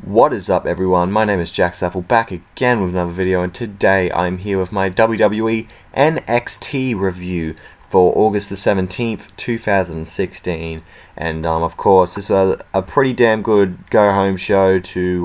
What is up, everyone? My name is Jack Saffel, back again with another video, and today I'm here with my WWE NXT review for August the 17th, 2016. And of course, this was a pretty damn good go-home show to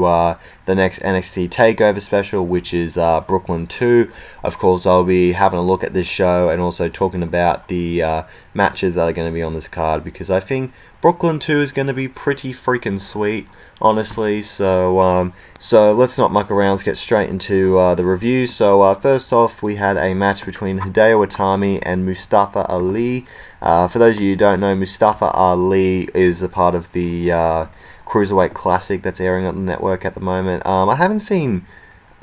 the next NXT TakeOver special, which is Brooklyn 2. Of course, I'll be having a look at this show and also talking about the matches that are going to be on this card, because I think Brooklyn 2 is going to be pretty freaking sweet, honestly. So let's not muck around. Let's get straight into the review. So first off, we had a match between Hideo Itami and Mustafa Ali. For those of you who don't know, Mustafa Ali is a part of the Cruiserweight Classic that's airing on the network at the moment. I haven't seen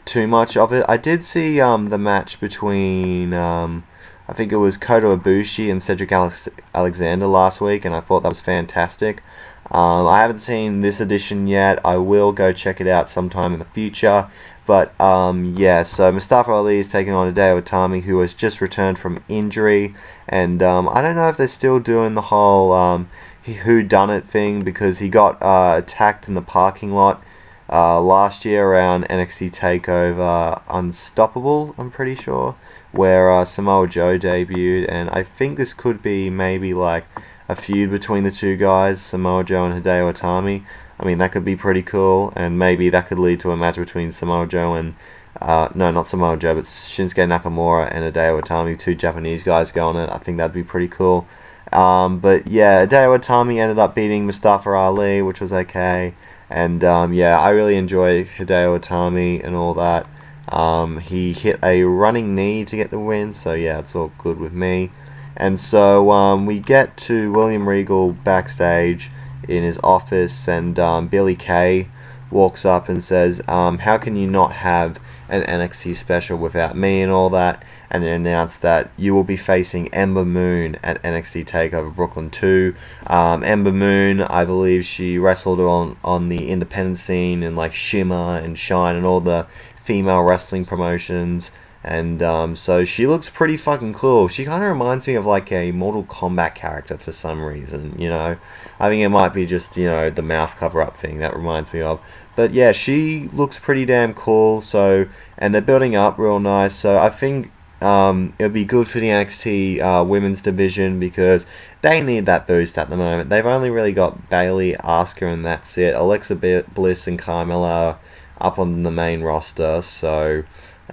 too much of it. I did see the match between I think it was Kota Ibushi and Cedric Alexander last week, and I thought that was fantastic. I haven't seen this edition yet. I will go check it out sometime in the future. But yeah, so Mustafa Ali is taking on Hideo Itami, who has just returned from injury. And I don't know if they're still doing the whole whodunit thing, because he got attacked in the parking lot last year around NXT TakeOver Unstoppable, I'm pretty sure, where Samoa Joe debuted. And I think this could be maybe like a feud between the two guys, Samoa Joe and Hideo Itami. I mean, that could be pretty cool, and maybe that could lead to a match between Samoa Joe and no, not Samoa Joe, but Shinsuke Nakamura and Hideo Itami, two Japanese guys going at it. I think that'd be pretty cool. But yeah, Hideo Itami ended up beating Mustafa Ali, which was okay. And yeah, I really enjoy Hideo Itami and all that. He hit a running knee to get the win, so yeah, it's all good with me. And so we get to William Regal backstage in his office, and Billy Kay walks up and says, how can you not have an NXT special without me and all that, and then announced that you will be facing Ember Moon at NXT TakeOver Brooklyn 2. Ember Moon, I believe she wrestled on the independent scene in like Shimmer and Shine and all the female wrestling promotions, and so she looks pretty fucking cool. She kind of reminds me of like a Mortal Kombat character for some reason, you know. I think it might be just, you know, the mouth cover-up thing that reminds me of. But yeah, she looks pretty damn cool, so, and they're building up real nice, so I think it'll be good for the NXT women's division, because they need that boost at the moment. They've only really got Bayley, Asuka, and that's it. Alexa Bliss and Carmella up on the main roster, so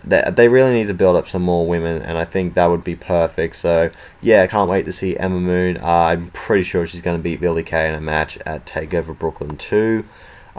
they really need to build up some more women, and I think that would be perfect. So yeah, I can't wait to see Ember Moon. I'm pretty sure she's going to beat Billie Kay in a match at TakeOver Brooklyn 2.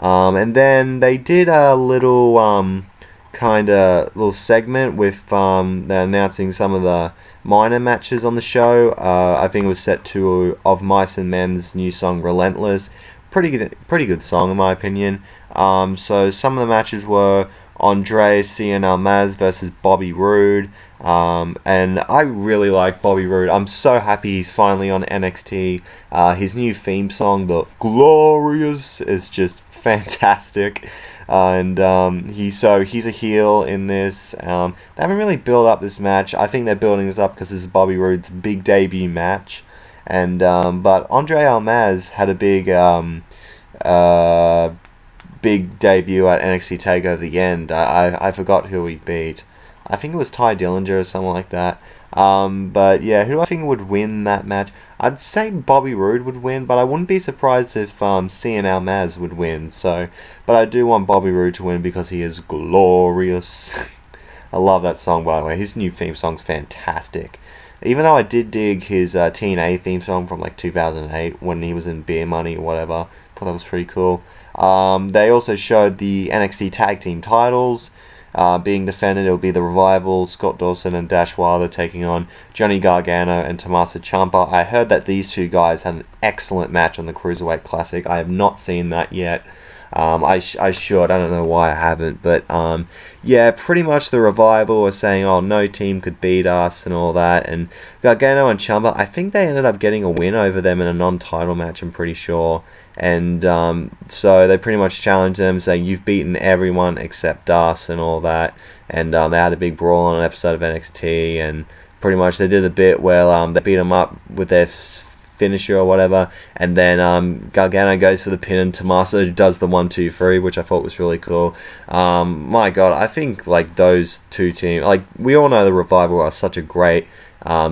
And then they did a little little segment with they're announcing some of the minor matches on the show. I think it was set to Of Mice and Men's new song Relentless. Pretty good song in my opinion. So some of the matches were Andre Cien Almas versus Bobby Roode, and I really like Bobby Roode. I'm so happy he's finally on NXT. His new theme song, The Glorious, is just fantastic, and he's a heel in this. They haven't really built up this match. I think they're building this up because this is Bobby Roode's big debut match, and but Andre Almas had a big debut at NXT TakeOver the end. I forgot who he beat. I think it was Ty Dillinger or something like that. But yeah, who do I think would win that match? I'd say Bobby Roode would win, but I wouldn't be surprised if Cien Almas would win. So, but I do want Bobby Roode to win because he is glorious. I love that song, by the way. His new theme song's fantastic. Even though I did dig his TNA theme song from like 2008 when he was in Beer Money or whatever. Thought that was pretty cool. They also showed the NXT Tag Team titles being defended. It'll be the Revival, Scott Dawson and Dash Wilder taking on Johnny Gargano and Tommaso Ciampa. I heard that these two guys had an excellent match on the Cruiserweight Classic. I have not seen that yet. I should. I don't know why I haven't. But yeah, pretty much the Revival was saying, oh, no team could beat us and all that. And Gargano and Ciampa, I think they ended up getting a win over them in a non-title match, I'm pretty sure. And so they pretty much challenged them, saying, you've beaten everyone except us and all that. And they had a big brawl on an episode of NXT. And pretty much they did a bit where they beat them up with their finisher or whatever, and then Gargano goes for the pin and Tommaso does the 1-2-3, which I thought was really cool. My God, I think like those two teams, like we all know the Revival are such a great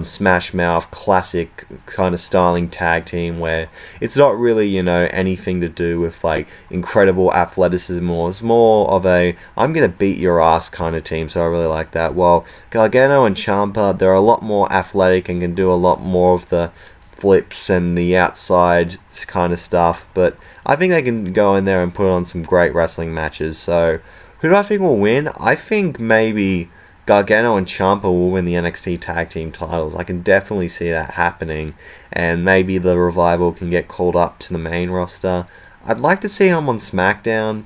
smash mouth classic kind of styling tag team where it's not really anything to do with like incredible athleticism, or it's more of a I'm gonna beat your ass kind of team, so I really like that. While Gargano and Ciampa, they're a lot more athletic and can do a lot more of the flips and the outside kind of stuff, but I think they can go in there and put on some great wrestling matches. So who do I think will win? I think maybe Gargano and Ciampa will win the NXT tag team titles. I can definitely see that happening, and maybe the Revival can get called up to the main roster. I'd like to see them on SmackDown,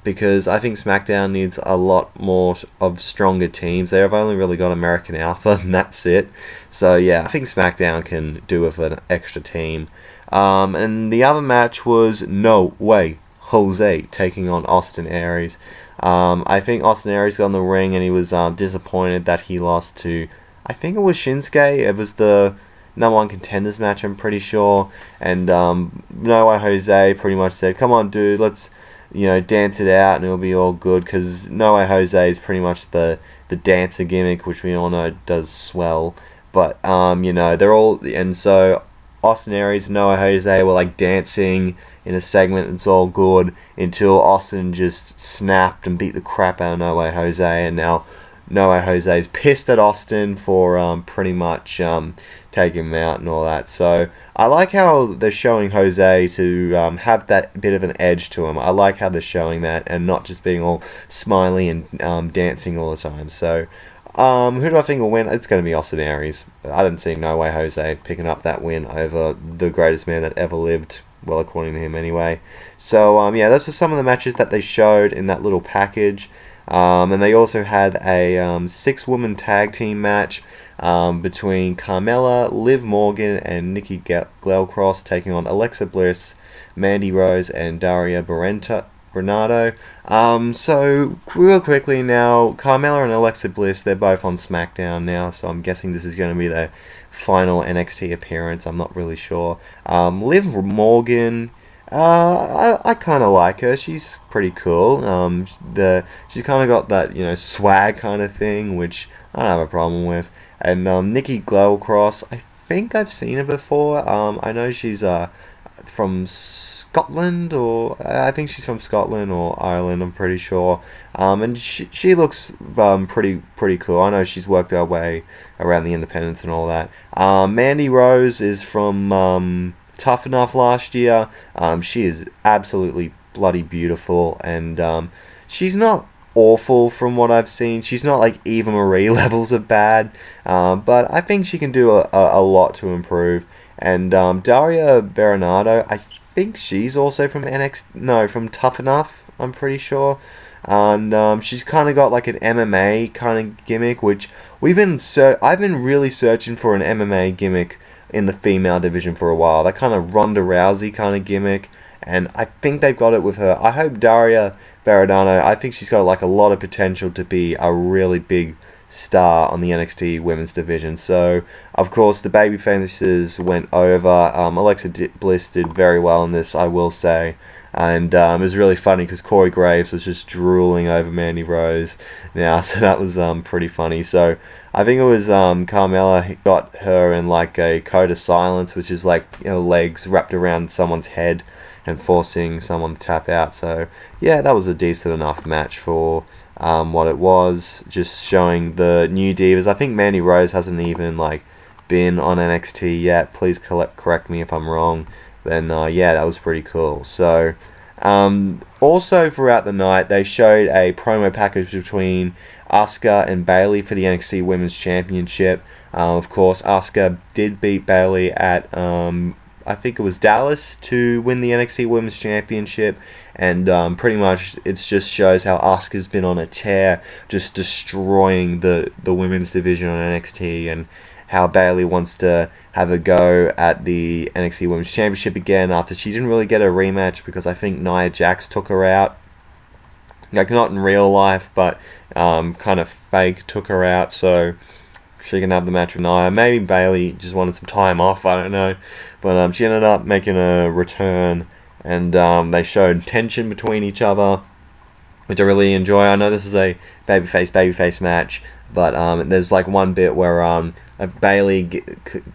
because I think SmackDown needs a lot more of stronger teams. They've only really got American Alpha, and that's it. So yeah, I think SmackDown can do with an extra team. And the other match was No Way Jose taking on Austin Aries. I think Austin Aries got in the ring and he was disappointed that he lost to, I think it was Shinsuke. It was the number one contenders match, I'm pretty sure. And No Way Jose pretty much said, come on dude, let's dance it out and it'll be all good, because No Way Jose is pretty much the dancer gimmick, which we all know does swell. But they're all, and so Austin Aries and No Way Jose were like dancing in a segment. It's all good until Austin just snapped and beat the crap out of No Way Jose, and now No Way Jose is pissed at Austin for pretty much taking him out and all that. So I like how they're showing Jose to have that bit of an edge to him. I like how they're showing that and not just being all smiley and dancing all the time. So who do I think will win? It's going to be Austin Aries. I didn't see No Way Jose picking up that win over the greatest man that ever lived. Well, according to him anyway. So, yeah, those were some of the matches that they showed in that little package. And they also had a 6-woman tag team match between Carmella, Liv Morgan, and Nikki Glenncross taking on Alexa Bliss, Mandy Rose, and Daria Berenato. So, real quickly now, Carmella and Alexa Bliss, they're both on SmackDown now, so I'm guessing this is going to be their final NXT appearance. I'm not really sure. Liv Morgan, I kind of like her. She's pretty cool. She's kind of got that swag kind of thing, which I don't have a problem with. And Nikki Glenncross, I think I've seen her before. I know she's from Scotland, or I think she's from Scotland or Ireland, I'm pretty sure. And she looks pretty cool. I know she's worked her way around the independents and all that. Mandy Rose is from Tough Enough last year. She is absolutely bloody beautiful, and she's not awful from what I've seen. She's not like Eva Marie levels of bad, but I think she can do a lot to improve. And Daria Berenato, I think she's also from from Tough Enough, I'm pretty sure. And she's kind of got like an MMA kind of gimmick, which I've been really searching for an MMA gimmick in the female division for a while. That kind of Ronda Rousey kind of gimmick, and I think they've got it with her. I hope Daria Berenato, I think she's got like a lot of potential to be a really big star on the NXT women's division. So of course the baby faces went over. Alexa Bliss did very well in this, I will say, and it was really funny because Corey Graves was just drooling over Mandy Rose now, so that was pretty funny. So I think it was Carmella got her in like a code of silence, which is like legs wrapped around someone's head and forcing someone to tap out. So yeah, that was a decent enough match for what it was, just showing the new divas. I think Mandy Rose hasn't even like been on NXT yet. Please correct me if I'm wrong. Then yeah, that was pretty cool. So also throughout the night they showed a promo package between Asuka and Bayley for the NXT Women's Championship. Of course, Asuka did beat Bayley at I think it was Dallas to win the NXT Women's Championship, and pretty much it just shows how Asuka's been on a tear, just destroying the women's division on NXT, and how Bayley wants to have a go at the NXT Women's Championship again after she didn't really get a rematch because I think Nia Jax took her out. Like, not in real life, but kind of fake took her out, so she can have the match with Nia. Maybe Bayley just wanted some time off, I don't know. But she ended up making a return, and they showed tension between each other, which I really enjoy. I know this is a babyface match, but there's like one bit where Bayley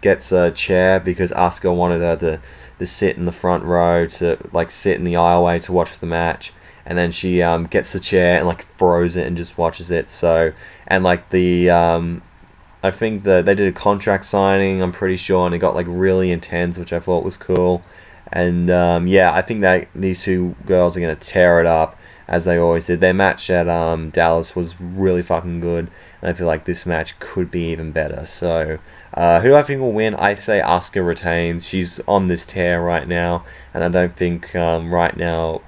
gets a chair because Asuka wanted her to sit in the front row, to like sit in the aisleway to watch the match. And then she gets the chair and like throws it and just watches it. So, and like I think that they did a contract signing, I'm pretty sure, and it got like really intense, which I thought was cool. And yeah, I think that these two girls are gonna tear it up, as they always did. Their match at Dallas was really fucking good, and I feel like this match could be even better. So, who do I think will win? I say Asuka retains. She's on this tear right now, and I don't think right now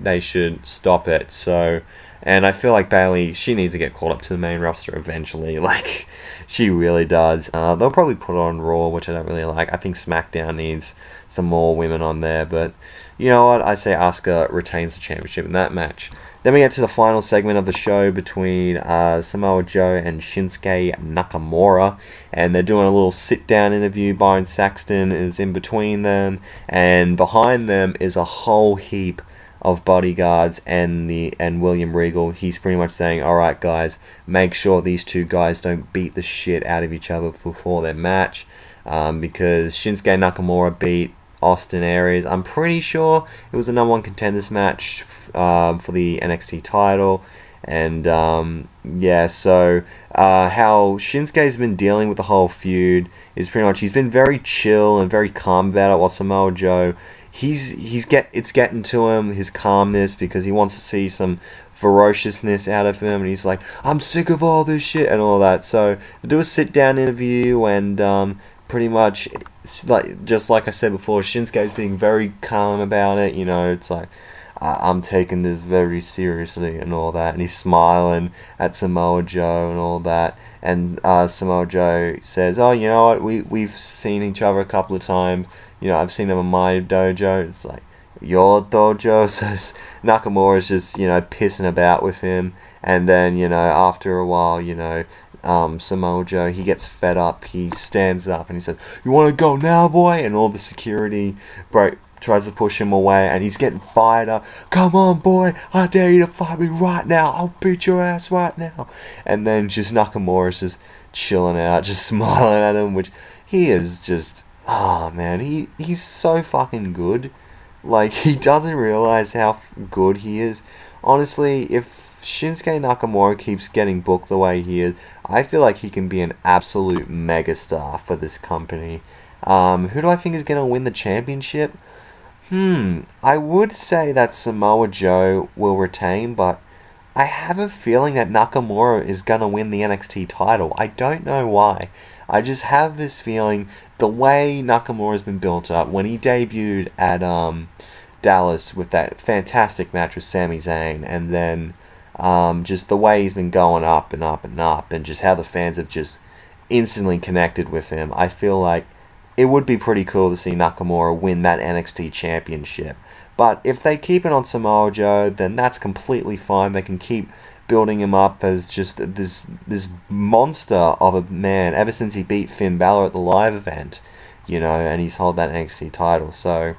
they should stop it. So, and I feel like Bayley, she needs to get called up to the main roster eventually. Like, she really does. They'll probably put her on Raw, which I don't really like. I think SmackDown needs some more women on there, but you know what? I say Asuka retains the championship in that match. Then we get to the final segment of the show between Samoa Joe and Shinsuke Nakamura, and they're doing a little sit-down interview. Byron Saxton is in between them, and behind them is a whole heap of bodyguards and William Regal. He's pretty much saying, alright guys, make sure these two guys don't beat the shit out of each other before their match, because Shinsuke Nakamura beat Austin Aries. I'm pretty sure it was the number one contenders match for the NXT title. And yeah, so how Shinsuke's been dealing with the whole feud is pretty much he's been very chill and very calm about it, while Samoa Joe, it's getting to him, his calmness, because he wants to see some ferociousness out of him, and he's like, I'm sick of all this shit and all that. So they do a sit down interview, and pretty much, just like I said before, Shinsuke's being very calm about it. You know, it's like, I'm taking this very seriously and all that, and he's smiling at Samoa Joe and all that. And Samoa Joe says, oh, you know what, we've seen each other a couple of times. You know, I've seen him in my dojo. It's like, your dojo? So Nakamura's just, you know, pissing about with him. And then, you know, after a while, you know, Samoa Joe, he gets fed up. He stands up and he says, you want to go now, boy? And all the security tries to push him away, and he's getting fired up. Come on, boy, I dare you to fight me right now. I'll beat your ass right now. And then just Nakamura's just chilling out, just smiling at him, which he is just, oh man, he's so fucking good. Like, he doesn't realize how good he is. Honestly, if Shinsuke Nakamura keeps getting booked the way he is, I feel like he can be an absolute megastar for this company. Who do I think is going to win the championship? I would say that Samoa Joe will retain, but I have a feeling that Nakamura is going to win the NXT title. I don't know why. I just have this feeling, the way Nakamura's been built up, when he debuted at Dallas with that fantastic match with Sami Zayn, and then just the way he's been going up and up and up, and just how the fans have just instantly connected with him, I feel like it would be pretty cool to see Nakamura win that NXT Championship. But if they keep it on Samoa Joe, then that's completely fine. They can keep building him up as just this monster of a man ever since he beat Finn Balor at the live event, you know, and he's held that NXT title. So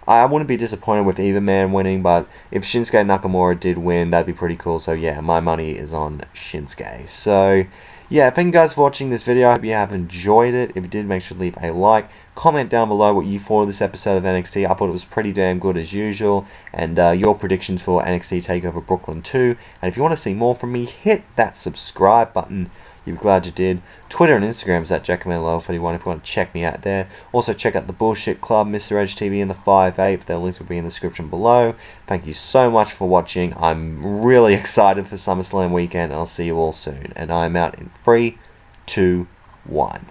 I wouldn't be disappointed with either man winning, but if Shinsuke Nakamura did win, that'd be pretty cool. So yeah, my money is on Shinsuke. So yeah, thank you guys for watching this video. I hope you have enjoyed it. If you did, make sure to leave a like. Comment down below what you thought of this episode of NXT. I thought it was pretty damn good as usual. And your predictions for NXT TakeOver Brooklyn 2. And if you want to see more from me, hit that subscribe button. You'll be glad you did. Twitter and Instagram is at JackManLow31 if you want to check me out there. Also check out the Bullshit Club, Mr. Edge TV, and the 5-8. Their links will be in the description below. Thank you so much for watching. I'm really excited for SummerSlam weekend, and I'll see you all soon. And I'm out in 3, 2, 1.